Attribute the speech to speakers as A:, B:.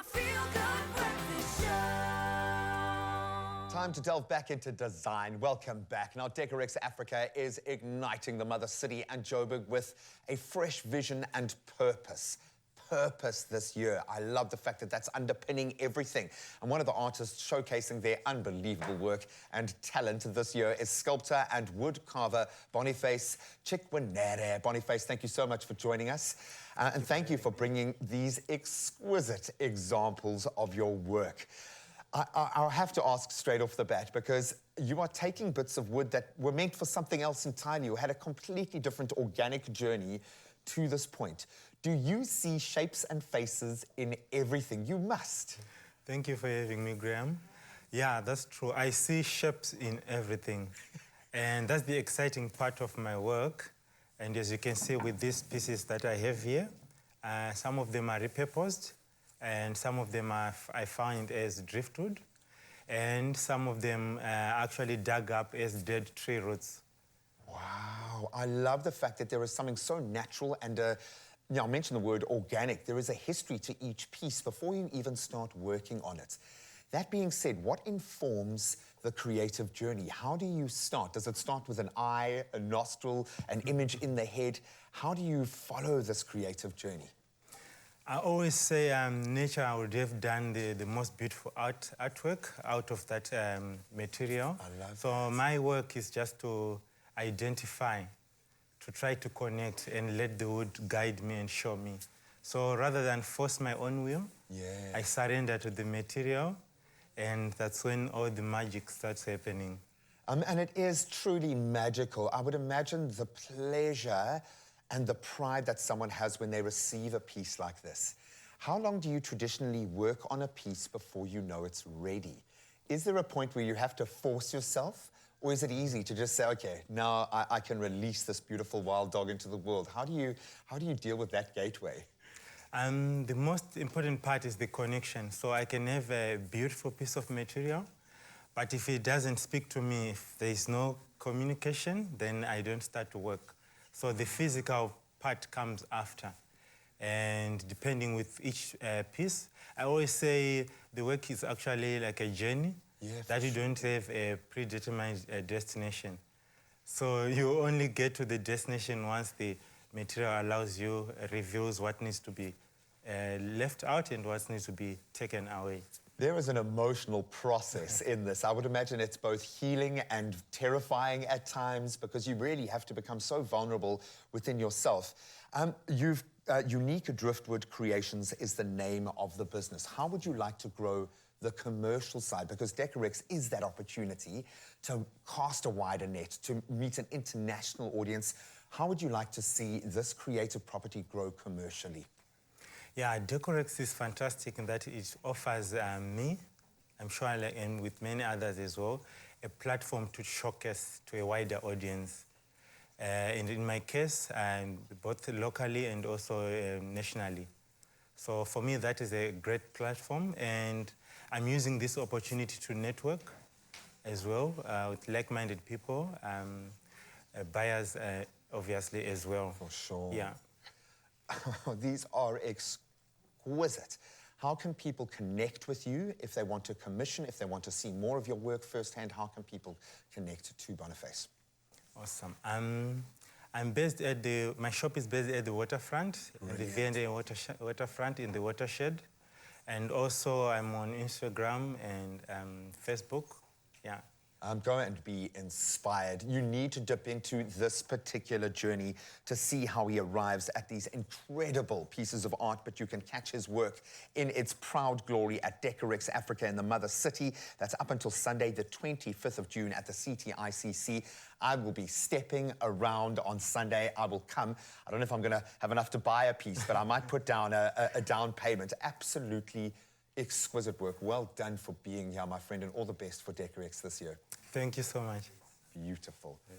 A: my feel-good breakfast show.
B: Time to delve back into design. Welcome back. Now, Decorex Africa is igniting the mother city and Joburg with a fresh vision and purpose. Purpose this year. I love the fact that that's underpinning everything. And one of the artists showcasing their unbelievable work and talent this year is sculptor and woodcarver Boniface Chikwenhere. Boniface, thank you so much for joining us. And thank you for bringing these exquisite examples of your work. I'll have to ask straight off the bat, because you are taking bits of wood that were meant for something else entirely. You had a completely different organic journey to this point. Do you see shapes and faces in everything? You must.
C: Thank you for having me, Graham. Yeah, that's true. I see shapes in everything. And that's the exciting part of my work. And as you can see with these pieces that I have here, some of them are repurposed, and some of them I found as driftwood, and some of them actually dug up as dead tree roots.
B: Wow, I love the fact that there is something so natural and, I mentioned the word organic. There is a history to each piece before you even start working on it. That being said, what informs the creative journey? How do you start? Does it start with an eye, a nostril, an image in the head? How do you follow this creative journey?
C: I always say nature would have done the most beautiful artwork out of that material.
B: I love
C: so
B: that.
C: My work is just to identify, to try to connect and let the wood guide me and show me. So rather than force my own will, I surrender to the material, and that's when all the magic starts happening.
B: And it is truly magical. I would imagine the pleasure and the pride that someone has when they receive a piece like this. How long do you traditionally work on a piece before you know it's ready? Is there a point where you have to force yourself? Or is it easy to just say, okay, now I can release this beautiful wild dog into the world? How do you deal with that gateway?
C: The most important part is the connection. So I can have a beautiful piece of material, but if it doesn't speak to me, if there is no communication, then I don't start to work. So the physical part comes after. And depending with each piece, I always say the work is actually like a journey. That you don't have a predetermined destination. So you only get to the destination once the material allows you, reveals what needs to be left out and what needs to be taken away.
B: There is an emotional process in this. I would imagine it's both healing and terrifying at times, because you really have to become so vulnerable within yourself. Unique Driftwood Creations is the name of the business. How would you like to grow the commercial side? Because Decorex is that opportunity to cast a wider net, to meet an international audience. How would you like to see this creative property grow commercially?
C: Yeah, Decorex is fantastic in that it offers me, I'm sure, and with many others as well, a platform to showcase to a wider audience. And in my case, both locally and also nationally. So for me, that is a great platform, and I'm using this opportunity to network as well with like-minded people, buyers obviously as well.
B: For sure.
C: Yeah.
B: These are exquisite. How can people connect with you if they want to commission, if they want to see more of your work firsthand? How can people connect to Boniface?
C: Awesome. I'm based at my shop is based at the waterfront, in the V&A waterfront in the watershed. And also I'm on Instagram and Facebook, yeah.
B: Go and be inspired. You need to dip into this particular journey to see how he arrives at these incredible pieces of art, but you can catch his work in its proud glory at Decorex Africa in the Mother City. That's up until Sunday, the 25th of June at the CTICC. I will be stepping around on Sunday. I will come. I don't know if I'm going to have enough to buy a piece, but I might put down a down payment. Absolutely exquisite work. Well done for being here, my friend, and all the best for Decorex this year.
C: Thank you so much.
B: Beautiful.
C: Yeah.